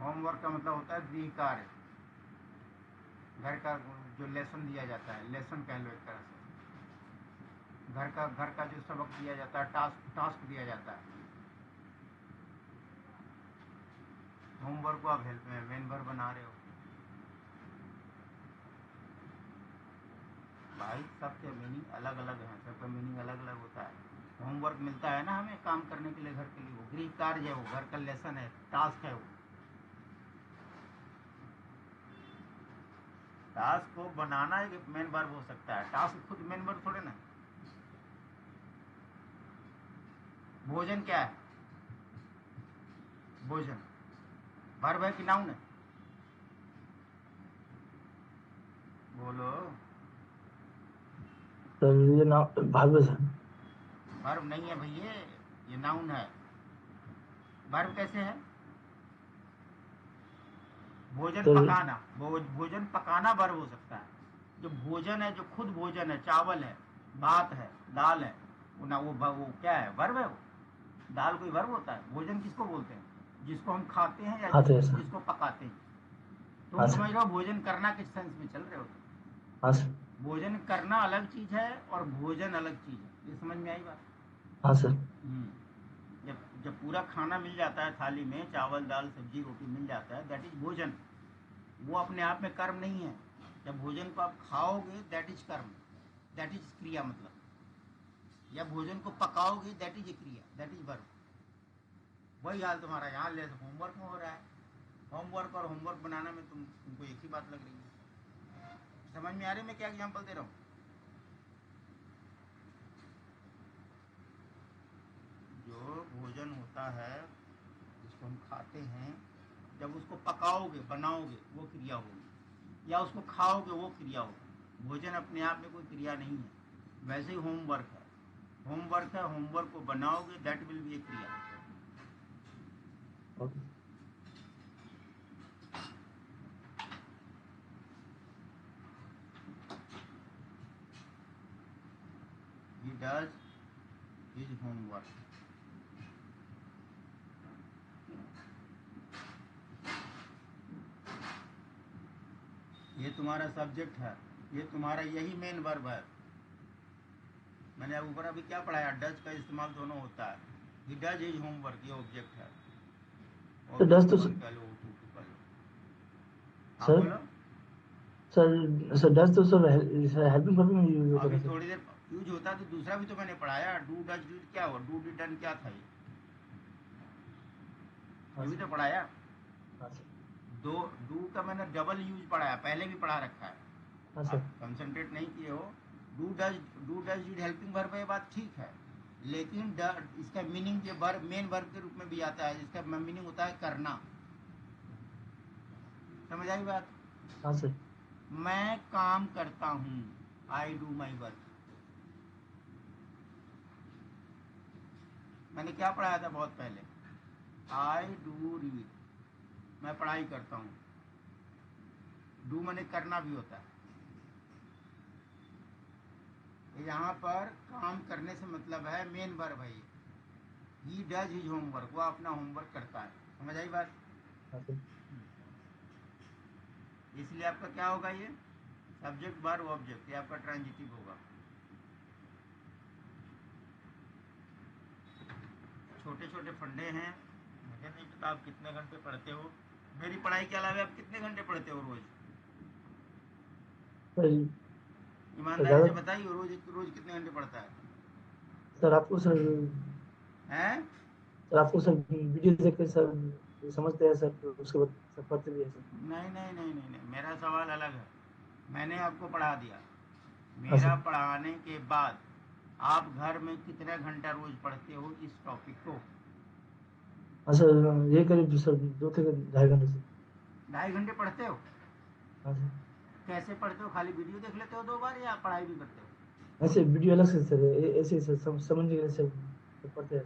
होमवर्क का मतलब होता है गृह कार्य, घर का जो लेसन दिया जाता है, लेसन कह लो एक तरह से। घर का जो सबक दिया जाता है, टास्क टास्क दिया जाता है। होमवर्क को आप हेल्प में मेन वर्ब बना रहे हो। भाई सबके मीनिंग अलग अलग हैं, सबका मीनिंग अलग अलग होता है। होमवर्क मिलता है ना हमें काम करने के लिए घर के लिए, वो गृह कार्य है, वो घर का लेसन है, टास्क है। वो टास्क को बनाना एक मेन वर्ब हो सकता है, टास्क खुद मेन वर्ब थोड़े ना। भोजन क्या है? भोजन वर्ब है कि नाउन है? बोलो। सर ये ना भाग सर। वर्ब नहीं है भैया, ये नाउन है। वर्ब कैसे है? भोजन सर पकाना, भोजन पकाना वर्ब हो सकता है। जो भोजन है, जो खुद भोजन है, चावल है, भात है, दाल है, वो ना वो क्या है? वर्ब है वो। दाल कोई वर्ब होता है? भोजन किसको बोलते हैं? जिसको हम खाते हैं या खाते हैं सर। जिसको पकाते हैं। तुम हाँ समझ सर। रहे हो भोजन करना किस सेंस में चल रहे हो? हाँ सर। भोजन करना अलग चीज है और भोजन अलग चीज है, ये समझ में आई बात? हाँ सर। जब जब पूरा खाना मिल जाता है थाली में, चावल दाल सब्जी रोटी मिल जाता है, दैट इज भोजन। वो अपने आप में कर्म नहीं है। जब भोजन को आप खाओगे दैट इज कर्म, दैट इज क्रिया मतलब। या भोजन को पकाओगे दैट इज ए क्रिया, दैट इज वर्ब। वही हाल तुम्हारा यहाँ ले होमवर्क में हो रहा है। होमवर्क और होमवर्क बनाना में तुमको एक ही बात लग रही है। समझ में आ रही है मैं क्या एग्जाम्पल दे रहा हूँ? जो भोजन होता है जिसको हम खाते हैं, जब उसको पकाओगे बनाओगे वो क्रिया होगी, या उसको खाओगे वो क्रिया होगी। भोजन अपने आप में कोई क्रिया नहीं है। वैसे ही होमवर्क है, होमवर्क है, होमवर्क को बनाओगे दैट विल बी ए क्रिया। Okay. He does his homework. ये तुम्हारा सब्जेक्ट है, ये तुम्हारा यही मेन वर्ब है। मैंने ऊपर अभी क्या पढ़ाया? डज का इस्तेमाल दोनों होता है। ही डज हिज होमवर्क, ये ऑब्जेक्ट है। तो डज ऑब्जेक्ट तो वन कह लो, टू कह लो। आप सर बोलो। सर डज तो सर हेल्पिंग वर्ब में यूज होता अभी है सर। थोड़ी देर यूज होता है तो दूसरा भी तो मैंने पढ़ाया। डू डज डिड क्या हुआ? डू डिड डन क्या था? हाँ ये भी सर। तो पढ़ाया। हाँ सर। दो डू का मैंने डबल यूज पढ़ाया, पहले भी पढ़ा रखा है। हाँ आप सर। कंसंट्रेट नहीं किए हो। Do does did helping verb है, ये बात ठीक है। लेकिन इसका मीनिंग ये वर्ब मेन वर्ब के रूप में भी आता है। इसका मीनिंग होता है करना। समझ आई बात? हाँ सर। मैं काम करता हूँ, आई डू माई वर्क। मैंने क्या पढ़ाया था बहुत पहले? आई डू रीड, मैं पढ़ाई करता हूँ। डू मैंने करना भी होता है। यहाँ पर काम करने से मतलब है मेन वर्ब है ये। ही डज हिज होमवर्क, वो अपना होमवर्क करता है। समझ आई बात? हाँ सर। इसलिए आपका क्या होगा? ये सब्जेक्ट वर्ब ऑब्जेक्ट, ये आपका ट्रांजिटिव होगा। छोटे छोटे फंडे हैं, मुझे नहीं पता आप कितने घंटे पढ़ते हो। मेरी पढ़ाई के अलावा आप कितने घंटे पढ़ते हो रोज? सर ईमानदारी ज़्यादा से बताइए, रोज रोज कितने घंटे पढ़ता है? सर आपको सर हैं? सर आपको सर वीडियो देख के सर समझते हैं सर, तो उसके बाद सर पढ़ते भी है सर। नहीं नहीं नहीं नहीं नहीं, मेरा सवाल अलग है। मैंने आपको पढ़ा दिया, हाँ मेरा सर। पढ़ाने के बाद आप घर में कितने घंटा रोज पढ़ते हो इस टॉपिक को? हाँ सर ये करीब सर 2 से 2.5 घंटे सर। 2.5 घंटे पढ़ते हो? हाँ सर। कैसे पढ़ते हो? खाली वीडियो देख लेते हो 2 बार या पढ़ाई भी करते हो? ऐसे वीडियो अलग से सर, ऐसे सर समझने के लिए सर सर पढ़ते हैं।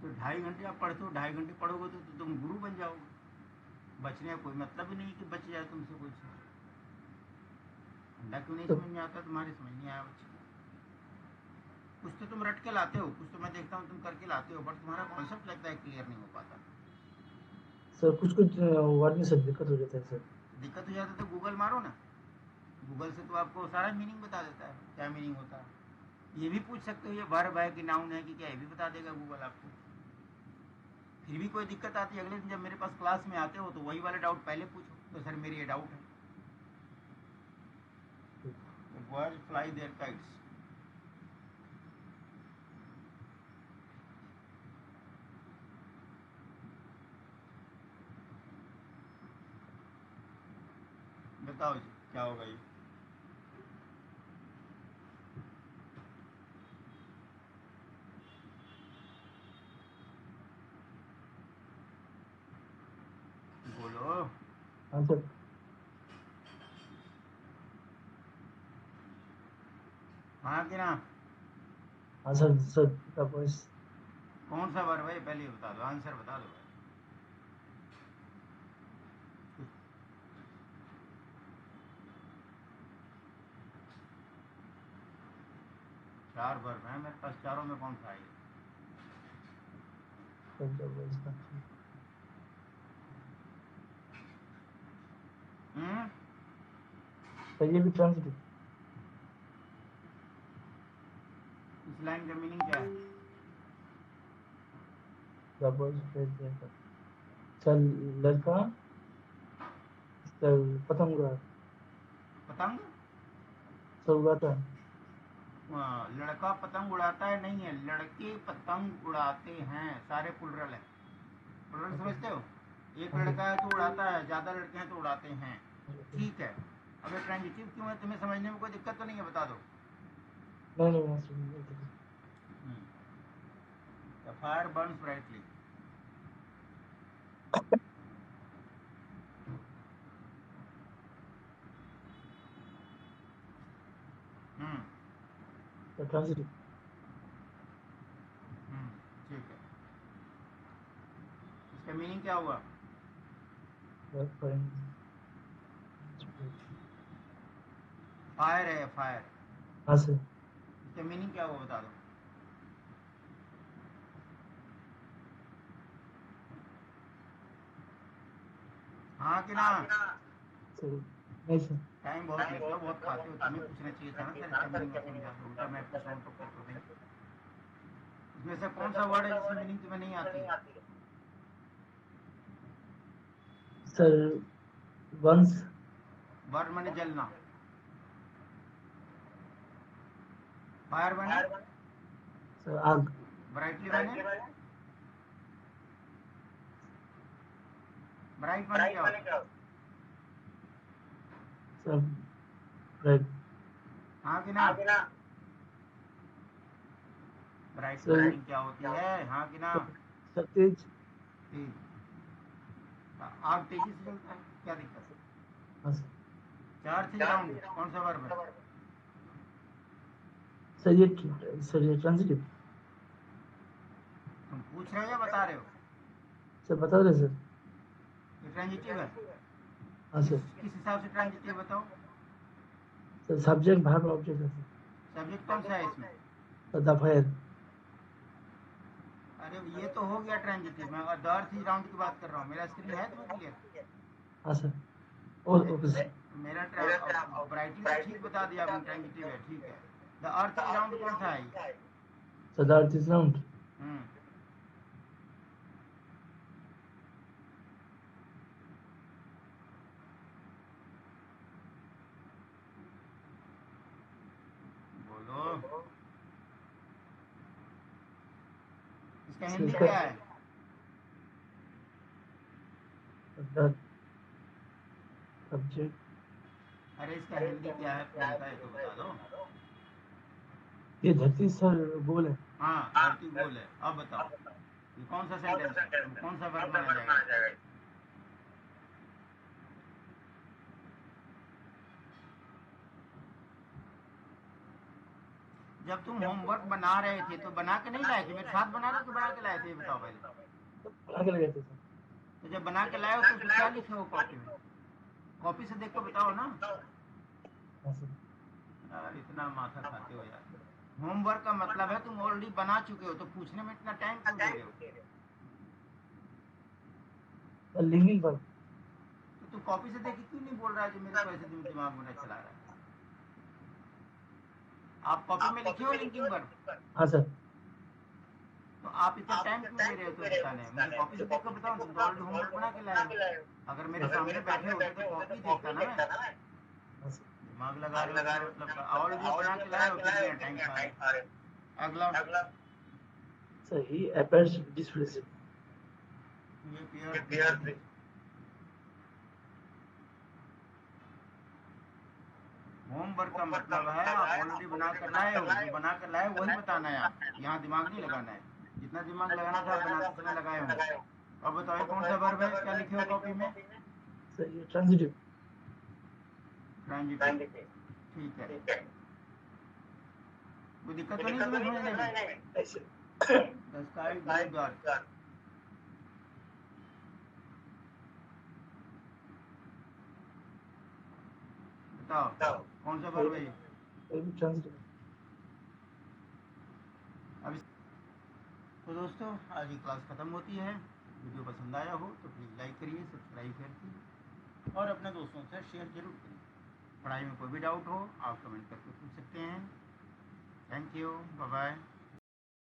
तो 2.5 घंटे आप पढ़ते हो, 2.5 घंटे पढ़ोगे तो तुम गुरु बन जाओगे। बचने का कोई मतलब ही नहीं कि बच जाए तुमसे कोई चीज़। अंडा क्यों नहीं तो समझ में आता? तुम्हारे समझ नहीं आया बच्चे। कुछ तो तुम रट के लाते हो, कुछ तो मैं देखता हूँ तुम करके लाते हो, बट तुम्हारा कॉन्सेप्ट लगता है क्लियर नहीं हो पाता। सर कुछ कुछ वर्ड में सर दिक्कत हो जाता है सर। दिक्कत हो जाता है तो गूगल मारो ना। गूगल से तो आपको सारा मीनिंग बता देता है, क्या मीनिंग होता है। ये भी पूछ सकते हो ये वर्ब है कि नाउन है कि क्या, ये भी बता देगा गूगल आपको। फिर भी कोई दिक्कत आती है, अगले दिन जब मेरे पास क्लास में आते हो तो वही वाले डाउट पहले पूछो, तो सर मेरी ये डाउट है। ठीक। तो birds fly their kites. बताओ जी क्या होगा ये? बोलो। हाँ सर। हाँ कि ना? हाँ सर सर द बॉयज। कौन सा वर्ब है पहले ये बता दो, आंसर बता दो भाई। चार वर्ब हैं मेरे पास, चारों में कौन सा है ये? द बॉयज का सर ये भी ट्रांजिटिव। इस लाइन का मीनिंग क्या है? The boys play their kites. Sir लड़का सर पतंग उड़ा पतंग? सर उड़ाता है। लड़का पतंग उड़ाता है नहीं है, लड़के पतंग उड़ाते हैं, सारे प्लुरल है। प्लुरल समझते हो? एक हाँ लड़का सर। है तो उड़ाता है, ज्यादा लड़के हैं तो उड़ाते हैं। ठीक है। अब ये ट्रांजिटिव क्यों है, तुम्हें समझने में कोई दिक्कत तो नहीं है? बता दो। नहीं नहीं मास्टर नहीं sir. The fire burns brightly. Sir transitive. ठीक है। इसका मीनिंग क्या हुआ? फायर है, फायर। हाँ सर। इसका मीनिंग क्या हुआ बता दो। हाँ कि ना? सर नहीं सर। टाइम बहुत लेते हो, बहुत खाते हो, तुम्हें पूछना चाहिए था ना सर, इसका मीनिंग में समझा दो। उल्टा मैं पूछ रहा हूँ तो कर तो नहीं। इसमें से कौन सा वर्ड है जिसकी मीनिंग तुम्हें नहीं आती है? Sir once. बर्न माने जलना, फायर माने सर आग। ब्राइटली माने, ब्राइट माने क्या होता है? Sir bright. हाँ कि ना? ब्राइट की सर मीनिंग क्या होती है? हाँ कि ना? सर तेज। तेज। आग तेजी से जलता है, क्या दिक्कत है? हाँ सर। चार चीज राउंड कौन सा वर्ब है? सर ये ट्रांजिटिव। तुम पूछ रहे हो या बता रहे हो? सर बता रहे सर। ये ट्रांजिटिव है। हाँ किस सर। किस हिसाब से ट्रांजिटिव बताओ? सर सब्जेक्ट भार्ब ऑब्जेक्ट है सर। सब्जेक्ट कौन सा है इसमें? Sir the fire. अरे ये तो हो गया ट्रांजिटिव, मैं दर थी राउंड की बात कर रहा हूँ। मेरा स्क्रीन है तुम्हें क्लियर? हाँ सर। Okay sir. मेरा ब्राइटली तो ठीक बता दिया आपने, ट्रांजिटिव है, ठीक है। द अर्थ इज राउंड कौन सा है ये? Sir the earth is round. Hmm बोलो। इसका सर हिंदी इसका क्या है? The subject. अरे इसका हिंदी क्या है प्लेन का, ये तो बता दो। ये धरती सर गोल है। हाँ धरती गोल है। अब बताओ ये कौन सा सेंटेंस है, अब कौन सा वर्ब माना जाएगा इसका? जब तुम होमवर्क बना रहे थे तो बना के नहीं लाए थे? मेरे साथ बना रहे हो कि बना के लाए थे, ये बताओ पहले। बना के लगाते सर। तो जब बना के लाए हो तो उसमें क्या लिखे हो कॉपी में? कॉपी से देख कर बताओ ना। हाँ सर। यार इतना माथा खाते हो यार। होमवर्क का मतलब है तुम ऑलरेडी बना चुके हो, तो पूछने में इतना टाइम क्यों दे रहे हो? Sir linking verb. तो तू कॉपी से देख के क्यों नहीं बोल रहा है जो मेरे को ऐसे दिमाग में चला रहा है? आप कॉपी में लिखे हो लिंकिंग वर्ब? हाँ सर। तो आप इतना टाइम क्यों दे रहे हो तो बताने? मुझे कॉपी से देख कर बताओ, तुम तो ऑलरेडी होमवर्क बना के लाए हो। अगर मेरे सामने बैठे होते तो कॉपी देखता ना मैं। हाँ सर। दिमाग लगा रहे हो इसका मतलब ऑलरेडी बना के लाए हो कितने टाइम खा रहे हो। अगला sir he appears to be displeased. ये पेयर होमवर्क का मतलब है आप ऑलरेडी बना कर लाए हो, जो बना कर लाए वही बताना है। आप यहाँ दिमाग नहीं लगाना है, जितना दिमाग लगाना था बनाते समय लगाए हो। अब बताओ कौन सा वर्ब है, क्या लिखे हो कॉपी में? सर ये transitive. ट्रांजिटिव, ठीक है। कोई दिक्कत तो नहीं तुम्हें समझने में? ऐसे The sky grew dark. बताओ कौन सा वर्ब है ये? ये भी transitive. अब तो दोस्तों आज की क्लास ख़त्म होती है। वीडियो पसंद आया हो तो प्लीज़ लाइक करिए, सब्सक्राइब करिए और अपने दोस्तों से शेयर जरूर करिए। पढ़ाई में कोई भी डाउट हो आप कमेंट करके पूछ सकते हैं। Thank you, bye bye.